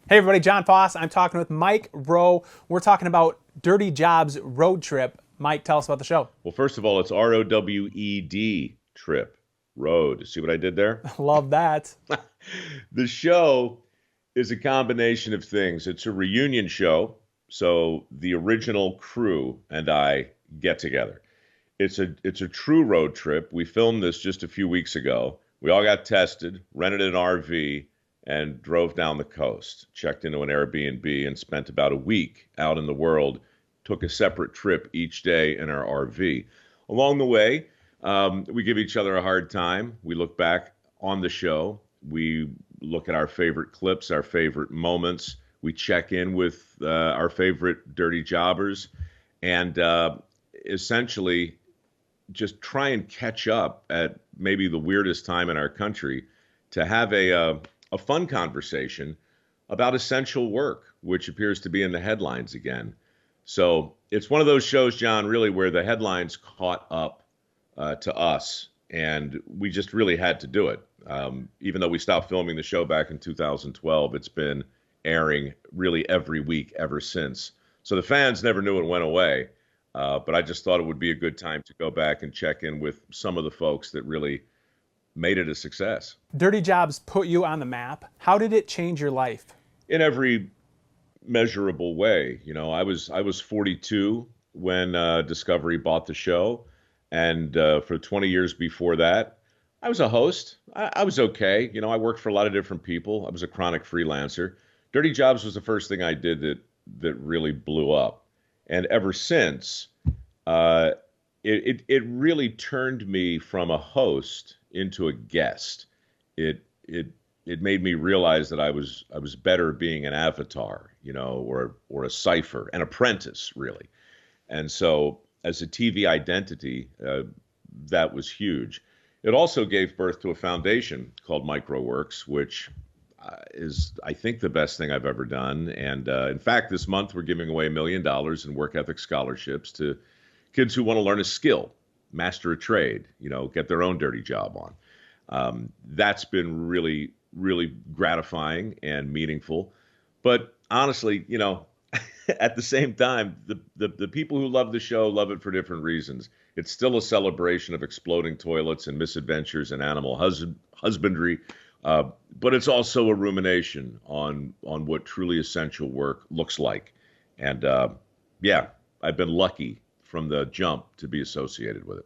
Hey everybody, John Foss. I'm talking with Mike Rowe. We're talking about Dirty Jobs Road Trip. Mike, tell us about the show. Well, first of all, it's ROWED Trip. Road. See what I did there? Love that. The show is a combination of things. It's a reunion show, so the original crew and I get together. It's a true road trip. We filmed this just a few weeks ago. We all got tested, rented an RV, and drove down the coast. Checked into an Airbnb and spent about a week out in the world. Took a separate trip each day in our RV. Along the way, we give each other a hard time. We look back on the show. We look at our favorite clips, our favorite moments. We check in with our favorite dirty jobbers, and essentially just try and catch up at maybe the weirdest time in our country to have a fun conversation about essential work, which appears to be in the headlines again. So it's one of those shows, John, really where the headlines caught up to us, and we just really had to do it. Even though we stopped filming the show back in 2012, it's been airing really every week ever since. So the fans never knew it went away, but I just thought it would be a good time to go back and check in with some of the folks that really made it a success. Dirty Jobs put you on the map. How did it change your life? In every measurable way. You know, I was 42 when Discovery bought the show, and for 20 years before that, I was a host. I was okay. You know, I worked for a lot of different people. I was a chronic freelancer. Dirty Jobs was the first thing I did that really blew up, and ever since, it really turned me from a host into a guest. It made me realize that I was better being an avatar, you know, or a cipher, an apprentice, really. And so, as a TV identity, that was huge. It also gave birth to a foundation called MicroWorks, which is, I think, the best thing I've ever done. And in fact, this month we're giving away $1 million in work ethic scholarships to kids who want to learn a skill, master a trade, you know, get their own dirty job on. That's been really, really gratifying and meaningful. But honestly, you know, at the same time, the people who love the show love it for different reasons. It's still a celebration of exploding toilets and misadventures in animal husbandry, but it's also a rumination on what truly essential work looks like. And yeah, I've been lucky from the jump to be associated with it.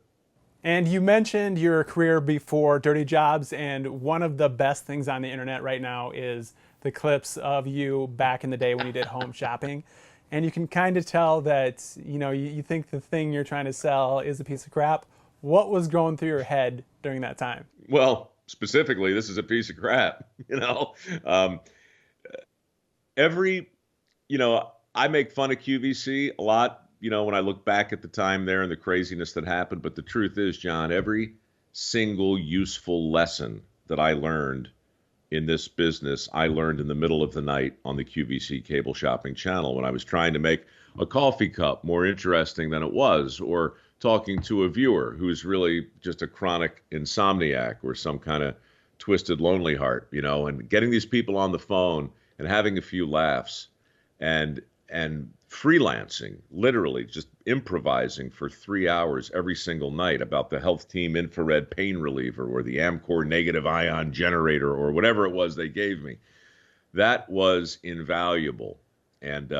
And you mentioned your career before Dirty Jobs, and one of the best things on the internet right now is the clips of you back in the day when you did home shopping. And you can kind of tell that, you know, you think the thing you're trying to sell is a piece of crap. What was going through your head during that time? Well, specifically, this is a piece of crap, you know. Every, you know, I make fun of QVC a lot, you know, when I look back at the time there and the craziness that happened. But the truth is, John, every single useful lesson that I learned in this business, I learned in the middle of the night on the QVC cable shopping channel when I was trying to make a coffee cup more interesting than it was, or talking to a viewer who's really just a chronic insomniac or some kind of twisted lonely heart, you know, and getting these people on the phone and having a few laughs and freelancing, literally just improvising for 3 hours every single night about the health team infrared pain reliever or the Amcor negative ion generator or whatever it was they gave me. That was invaluable. And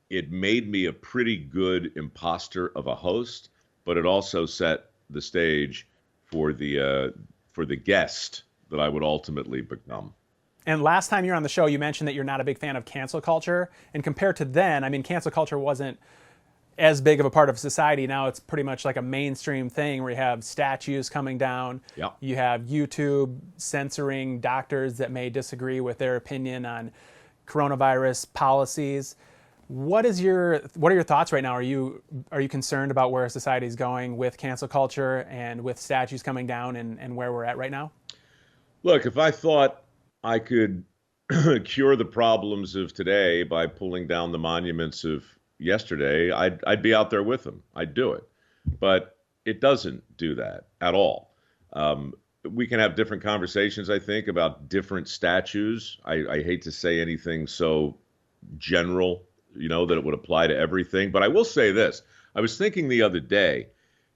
it made me a pretty good imposter of a host, but it also set the stage for the guest that I would ultimately become. And last time you were on the show, you mentioned that you're not a big fan of cancel culture. And compared to then, I mean, cancel culture wasn't as big of a part of society. Now it's pretty much like a mainstream thing where you have statues coming down. Yeah. You have YouTube censoring doctors that may disagree with their opinion on coronavirus policies. What are your thoughts right now? Are you concerned about where society is going with cancel culture and with statues coming down and where we're at right now? Look, if I thought I could cure the problems of today by pulling down the monuments of yesterday, I'd be out there with them. I'd do it. But it doesn't do that at all. we can have different conversations, I think, about different statues. I hate to say anything so general, that it would apply to everything. But I will say this. I was thinking the other day,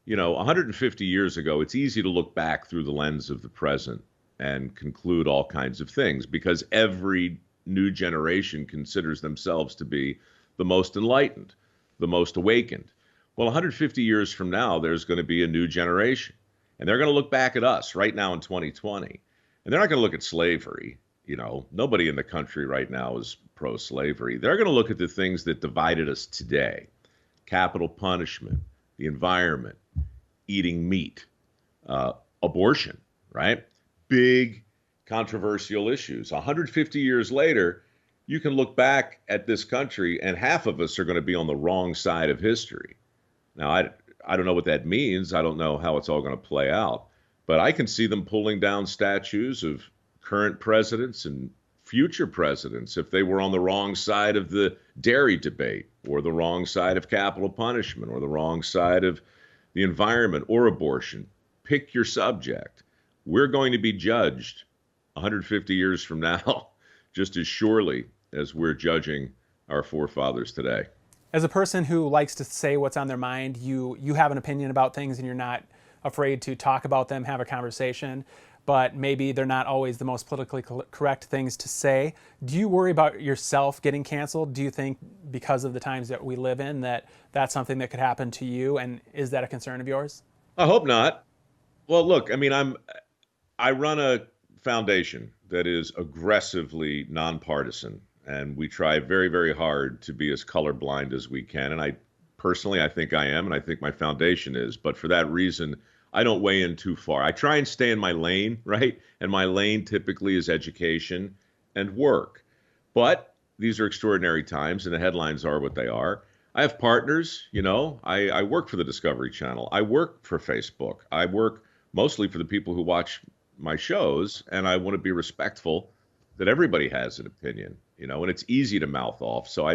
150 years ago, it's easy to look back through the lens of the present and conclude all kinds of things because every new generation considers themselves to be the most enlightened, the most awakened. Well, 150 years from now, there's going to be a new generation. And they're going to look back at us right now in 2020. And they're not going to look at slavery. Nobody in the country right now is pro-slavery. They're going to look at the things that divided us today. Capital punishment, the environment, eating meat, abortion, right? Big controversial issues. 150 years later, you can look back at this country and half of us are going to be on the wrong side of history. Now, I don't know what that means. I don't know how it's all going to play out. But I can see them pulling down statues of current presidents and future presidents if they were on the wrong side of the dairy debate or the wrong side of capital punishment or the wrong side of the environment or abortion. Pick your subject. We're going to be judged 150 years from now just as surely as we're judging our forefathers today. As a person who likes to say what's on their mind, you have an opinion about things and you're not afraid to talk about them, have a conversation, but maybe they're not always the most politically correct things to say. Do you worry about yourself getting canceled? Do you think because of the times that we live in that that's something that could happen to you? And is that a concern of yours? I hope not. Well, look, I run a foundation that is aggressively nonpartisan. And we try very, very hard to be as colorblind as we can. And I think I am, and I think my foundation is. But for that reason, I don't weigh in too far. I try and stay in my lane, right? And my lane typically is education and work. But these are extraordinary times, and the headlines are what they are. I have partners, I work for the Discovery Channel. I work for Facebook. I work mostly for the people who watch my shows, and I want to be respectful that everybody has an opinion, and it's easy to mouth off. So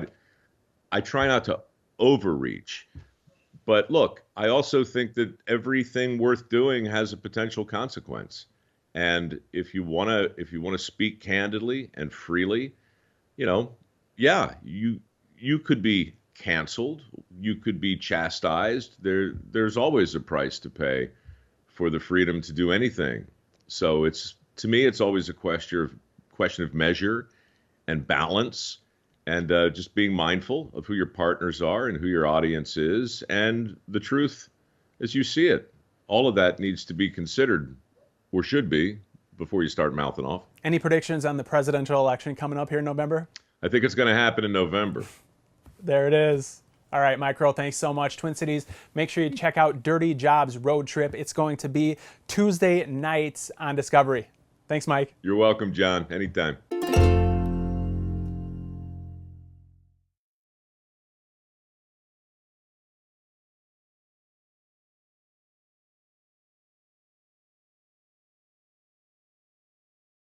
I try not to overreach. But look, I also think that everything worth doing has a potential consequence. And if you want to speak candidly and freely, yeah, you could be canceled, you could be chastised. There's always a price to pay for the freedom to do anything. So to me, it's always a question of measure and balance, and just being mindful of who your partners are and who your audience is, and the truth as you see it. All of that needs to be considered, or should be, before you start mouthing off. Any predictions on the presidential election coming up here in November? I think it's going to happen in November. There it is. All right, Mike Rowe, thanks so much. Twin Cities, make sure you check out Dirty Jobs Road Trip. It's going to be Tuesday nights on Discovery. Thanks, Mike. You're welcome, John. Anytime.